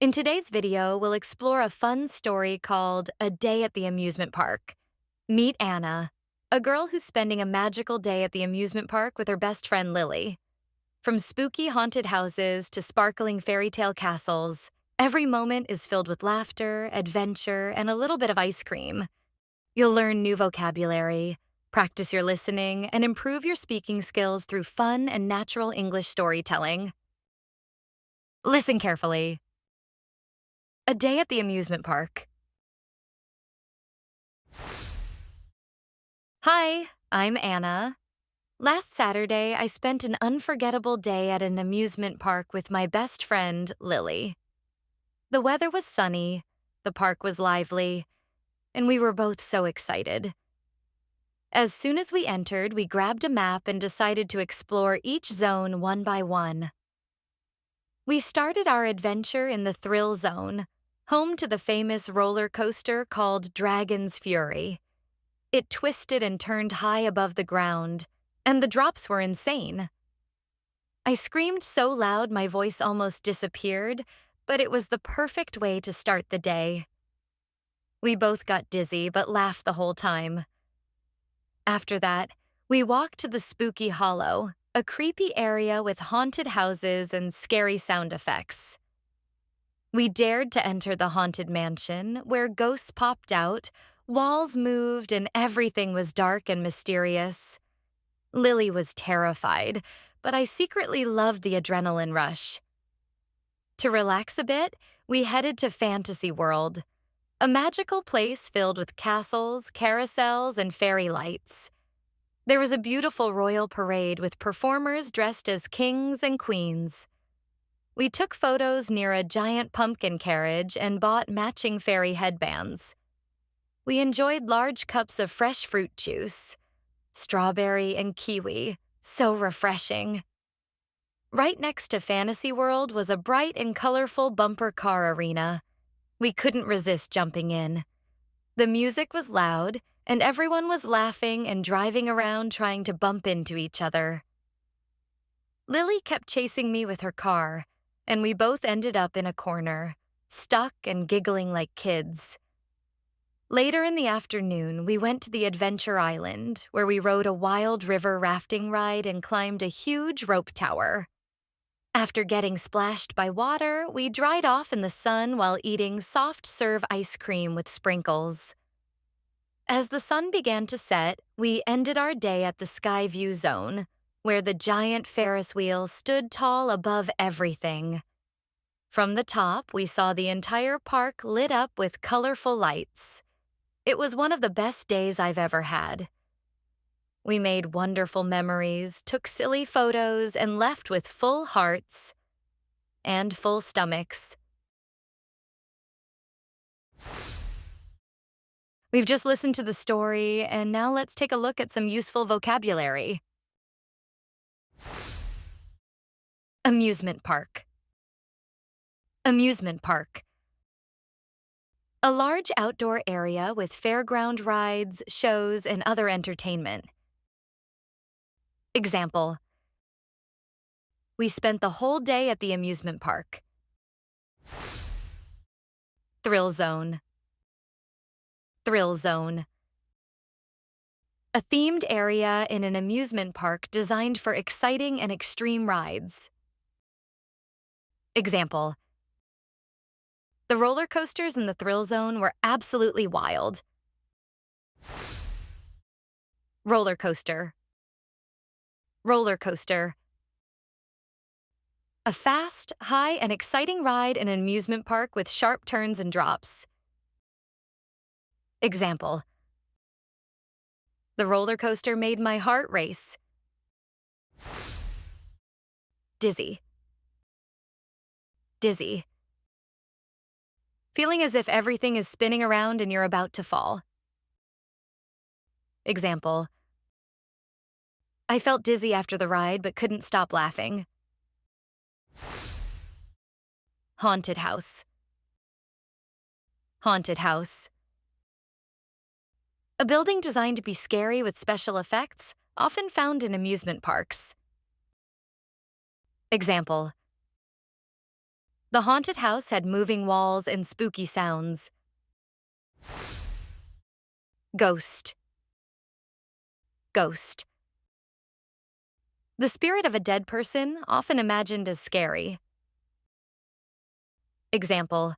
In today's video, we'll explore a fun story called A Day at the Amusement Park. Meet Anna, a girl who's spending a magical day at the amusement park with her best friend Lily. From spooky haunted houses to sparkling fairy tale castles, every moment is filled with laughter, adventure, and a little bit of ice cream. You'll learn new vocabulary, practice your listening, and improve your speaking skills through fun and natural English storytelling. Listen carefully. A Day at the Amusement Park. Hi, I'm Anna. Last Saturday, I spent an unforgettable day at an amusement park with my best friend, Lily. The weather was sunny, the park was lively, and we were both so excited. As soon as we entered, we grabbed a map and decided to explore each zone one by one. We started our adventure in the Thrill Zone, home to the famous roller coaster called Dragon's Fury. It twisted and turned high above the ground, and the drops were insane. I screamed so loud my voice almost disappeared, but it was the perfect way to start the day. We both got dizzy but laughed the whole time. After that, we walked to the Spooky Hollow, a creepy area with haunted houses and scary sound effects. We dared to enter the haunted mansion, where ghosts popped out, walls moved, and everything was dark and mysterious. Lily was terrified, but I secretly loved the adrenaline rush. To relax a bit, we headed to Fantasy World, a magical place filled with castles, carousels, and fairy lights. There was a beautiful royal parade with performers dressed as kings and queens. We took photos near a giant pumpkin carriage and bought matching fairy headbands. We enjoyed large cups of fresh fruit juice, strawberry and kiwi, so refreshing. Right next to Fantasy World was a bright and colorful bumper car arena. We couldn't resist jumping in. The music was loud, and everyone was laughing and driving around trying to bump into each other. Lily kept chasing me with her car, and we both ended up in a corner, stuck and giggling like kids. Later in the afternoon, we went to the Adventure Island, where we rode a wild river rafting ride and climbed a huge rope tower. After getting splashed by water, we dried off in the sun while eating soft-serve ice cream with sprinkles. As the sun began to set, we ended our day at the Skyview Zone, where the giant Ferris wheel stood tall above everything. From the top, we saw the entire park lit up with colorful lights. It was one of the best days I've ever had. We made wonderful memories, took silly photos, and left with full hearts and full stomachs. We've just listened to the story, and now let's take a look at some useful vocabulary. Amusement park. Amusement park. A large outdoor area with fairground rides, shows, and other entertainment. Example: we spent the whole day at the amusement park. Thrill zone. Thrill zone. A themed area in an amusement park designed for exciting and extreme rides. Example: the roller coasters in the Thrill Zone were absolutely wild. Roller coaster. Roller coaster. A fast, high, and exciting ride in an amusement park with sharp turns and drops. Example: the roller coaster made my heart race. Dizzy. Dizzy. Feeling as if everything is spinning around and you're about to fall. Example: I felt dizzy after the ride but couldn't stop laughing. Haunted house. Haunted house. A building designed to be scary with special effects, often found in amusement parks. Example: The haunted house had moving walls and spooky sounds. Ghost. Ghost. The spirit of a dead person, often imagined as scary. Example: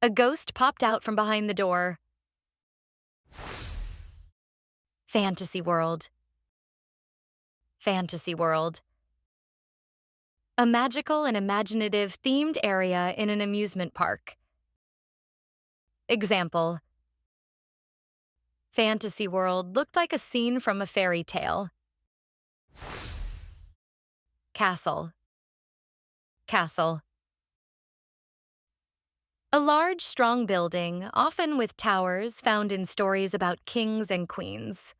a ghost popped out from behind the door. Fantasy world. Fantasy world. A magical and imaginative themed area in an amusement park. Example: Fantasy world looked like a scene from a fairy tale. Castle. Castle. A large, strong building, often with towers found in stories about kings and queens.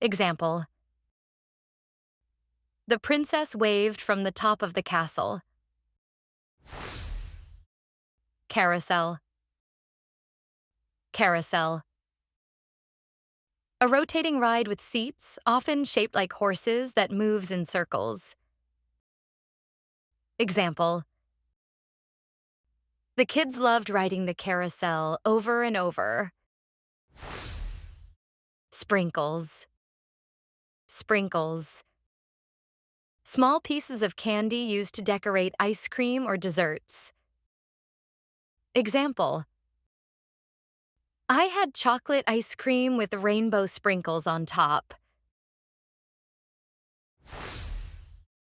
Example: the princess waved from the top of the castle. Carousel. Carousel. A rotating ride with seats, often shaped like horses, that moves in circles. Example: the kids loved riding the carousel over and over. Sprinkles. Sprinkles. Small pieces of candy used to decorate ice cream or desserts. Example: I had chocolate ice cream with rainbow sprinkles on top.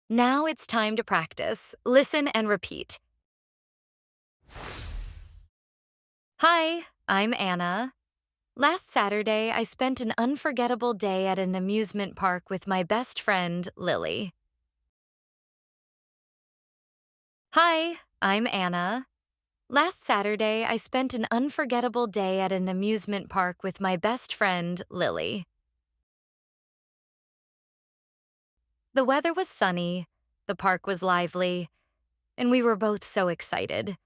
Now it's time to practice. Listen and repeat. Hi, I'm Anna. Last Saturday, I spent an unforgettable day at an amusement park with my best friend, Lily. Hi, I'm Anna. Last Saturday, I spent an unforgettable day at an amusement park with my best friend, Lily. The weather was sunny, the park was lively, and we were both so excited.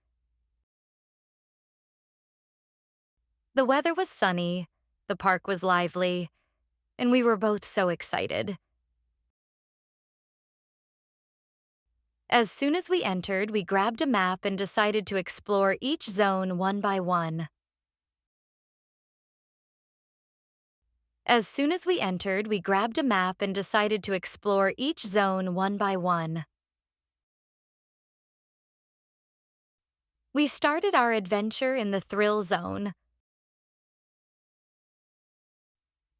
The weather was sunny, the park was lively, and we were both so excited. As soon as we entered, we grabbed a map and decided to explore each zone one by one. As soon as we entered, we grabbed a map and decided to explore each zone one by one. We started our adventure in the thrill zone.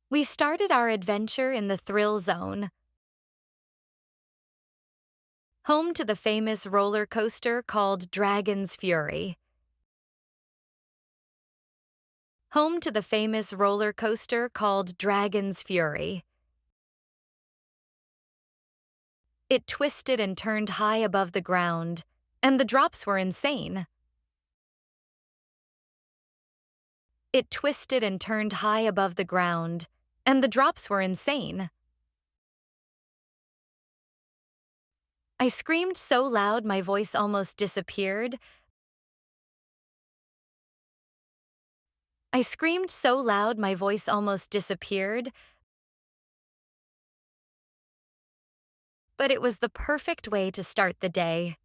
We started our adventure in the thrill zone. Home to the famous roller coaster called Dragon's Fury. Home to the famous roller coaster called Dragon's Fury. It twisted and turned high above the ground, and the drops were insane. It twisted and turned high above the ground, and the drops were insane. I screamed so loud my voice almost disappeared. I screamed so loud my voice almost disappeared, but it was the perfect way to start the day.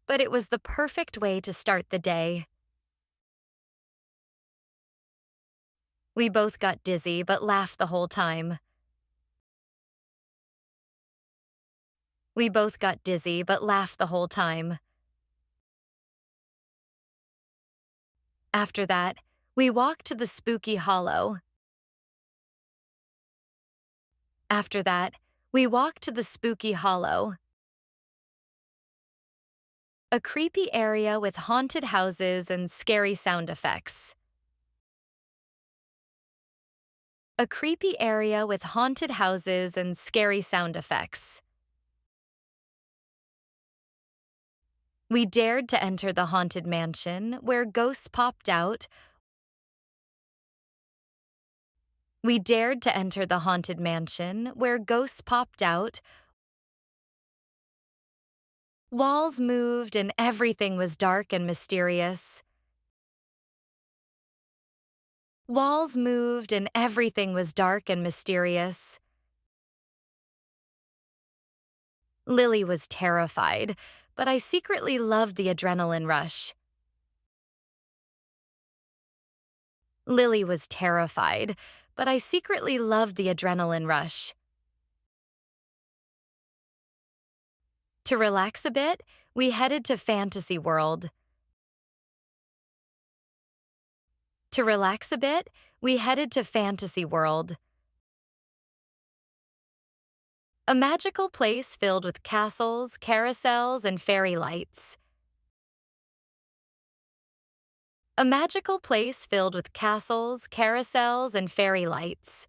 But it was the perfect way to start the day. We both got dizzy but laughed the whole time. We both got dizzy but laughed the whole time. After that, we walked to the spooky hollow. After that, we walked to the spooky hollow. A creepy area with haunted houses and scary sound effects. A creepy area with haunted houses and scary sound effects. We dared to enter the haunted mansion, where ghosts popped out. We dared to enter the haunted mansion, where ghosts popped out. Walls moved and everything was dark and mysterious. Walls moved and everything was dark and mysterious. Lily was terrified, but I secretly loved the adrenaline rush. Lily was terrified, but I secretly loved the adrenaline rush. To relax a bit, we headed to Fantasy World. To relax a bit, we headed to Fantasy World, a magical place filled with castles, carousels, and fairy lights. A magical place filled with castles, carousels, and fairy lights.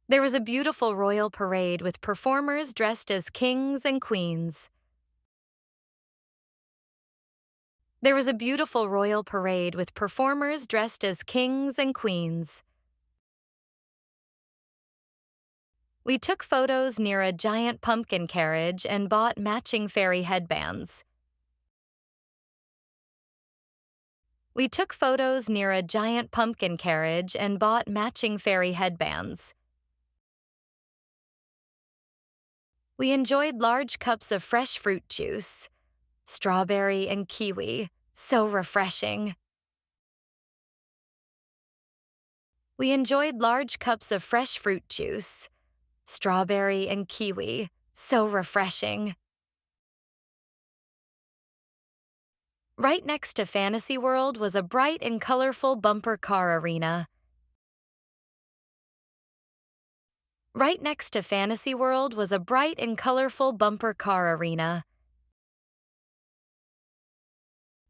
There was a beautiful royal parade with performers dressed as kings and queens. There was a beautiful royal parade with performers dressed as kings and queens. We took photos near a giant pumpkin carriage and bought matching fairy headbands. We took photos near a giant pumpkin carriage and bought matching fairy headbands. We enjoyed large cups of fresh fruit juice, strawberry and kiwi, so refreshing. We enjoyed large cups of fresh fruit juice, strawberry and kiwi, so refreshing. Right next to Fantasy World was a bright and colorful bumper car arena. Right next to Fantasy World was a bright and colorful bumper car arena.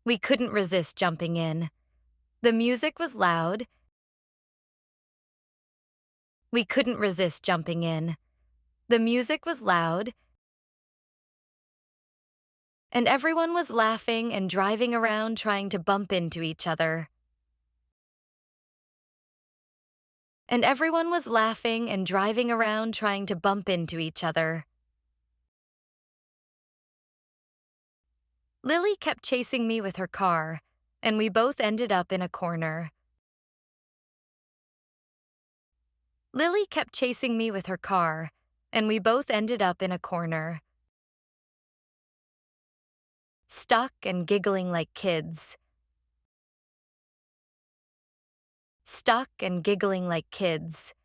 We couldn't resist jumping in. The music was loud. We couldn't resist jumping in. The music was loud, and everyone was laughing and driving around trying to bump into each other. And everyone was laughing and driving around trying to bump into each other. Lily kept chasing me with her car, and we both ended up in a corner. Lily kept chasing me with her car, and we both ended up in a corner. Stuck and giggling like kids. Stuck and giggling like kids.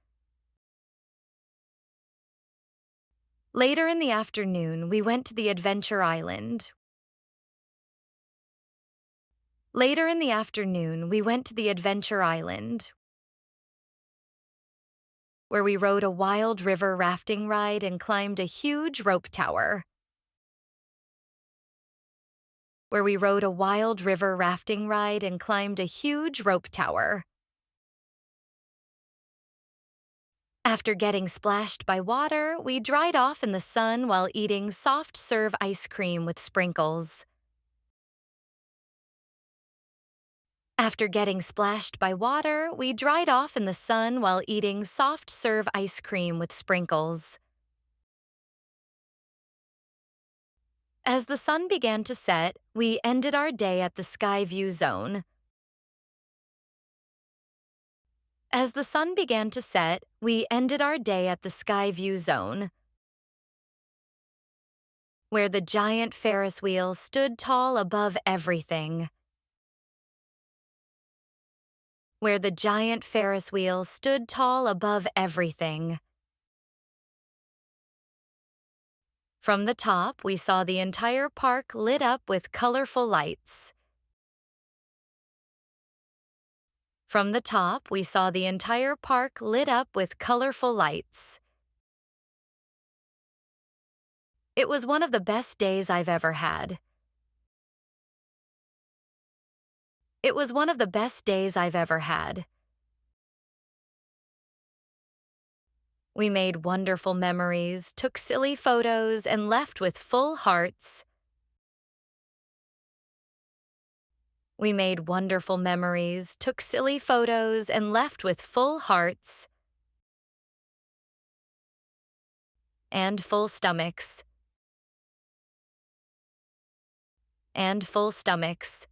Later in the afternoon, we went to the Adventure Island. Later in the afternoon, we went to the Adventure Island, where we rode a wild river rafting ride and climbed a huge rope tower. Where we rode a wild river rafting ride and climbed a huge rope tower. After getting splashed by water, we dried off in the sun while eating soft serve ice cream with sprinkles. After getting splashed by water, we dried off in the sun while eating soft serve ice cream with sprinkles. As the sun began to set, we ended our day at the Skyview Zone. As the sun began to set, we ended our day at the Skyview Zone, where the giant Ferris wheel stood tall above everything. Where the giant Ferris wheel stood tall above everything. From the top, we saw the entire park lit up with colorful lights. From the top, we saw the entire park lit up with colorful lights. It was one of the best days I've ever had. It was one of the best days I've ever had. We made wonderful memories, took silly photos, and left with full hearts. We made wonderful memories, took silly photos, and left with full hearts and full stomachs. And full stomachs.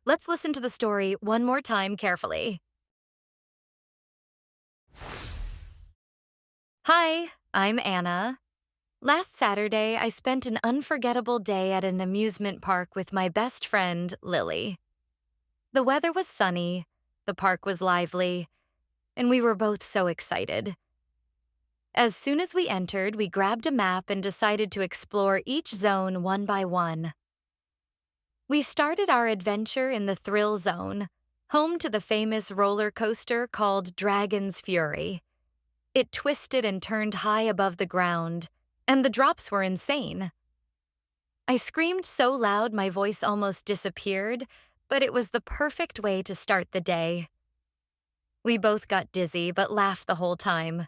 Let's listen to the story one more time carefully. Hi, I'm Anna. Last Saturday, I spent an unforgettable day at an amusement park with my best friend, Lily. The weather was sunny, the park was lively, and we were both so excited. As soon as we entered, we grabbed a map and decided to explore each zone one by one. We started our adventure in the Thrill Zone, home to the famous roller coaster called Dragon's Fury. It twisted and turned high above the ground, and the drops were insane. I screamed so loud my voice almost disappeared, but it was the perfect way to start the day. We both got dizzy but laughed the whole time.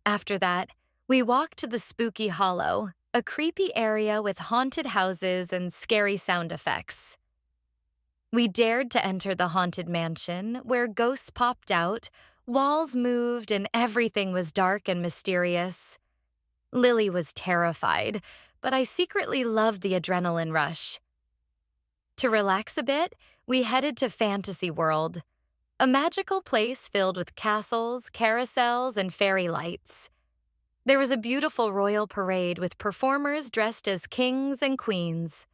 After that, we walked to the Spooky Hollow, a creepy area with haunted houses and scary sound effects. We dared to enter the haunted mansion, where ghosts popped out, walls moved, and everything was dark and mysterious. Lily was terrified, but I secretly loved the adrenaline rush. To relax a bit, we headed to Fantasy World, a magical place filled with castles, carousels, and fairy lights. There was a beautiful royal parade with performers dressed as kings and queens.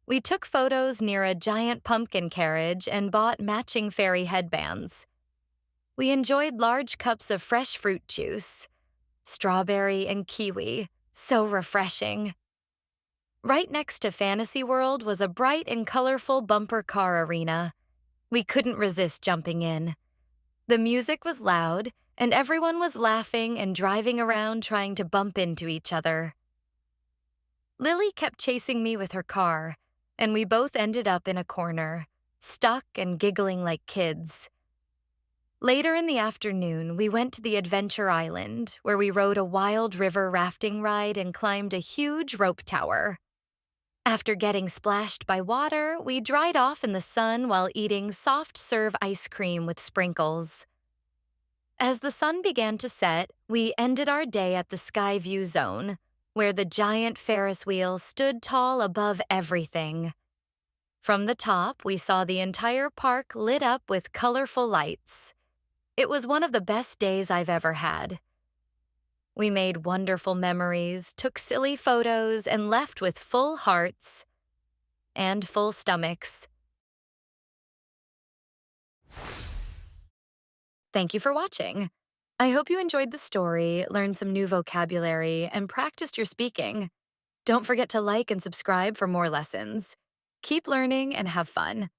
We took photos near a giant pumpkin carriage and bought matching fairy headbands. We enjoyed large cups of fresh fruit juice, strawberry and kiwi, so refreshing. Right next to Fantasy World was a bright and colorful bumper car arena. We couldn't resist jumping in. The music was loud, and everyone was laughing and driving around trying to bump into each other. Lily kept chasing me with her car, and we both ended up in a corner, stuck and giggling like kids. Later in the afternoon, we went to the Adventure Island, where we rode a wild river rafting ride and climbed a huge rope tower. After getting splashed by water, we dried off in the sun while eating soft-serve ice cream with sprinkles. As the sun began to set, we ended our day at the Skyview Zone, where the giant Ferris wheel stood tall above everything. From the top, we saw the entire park lit up with colorful lights. It was one of the best days I've ever had. We made wonderful memories, took silly photos, and left with full hearts and full stomachs. Thank you for watching. I hope you enjoyed the story, learned some new vocabulary, and practiced your speaking. Don't forget to like and subscribe for more lessons. Keep learning and have fun.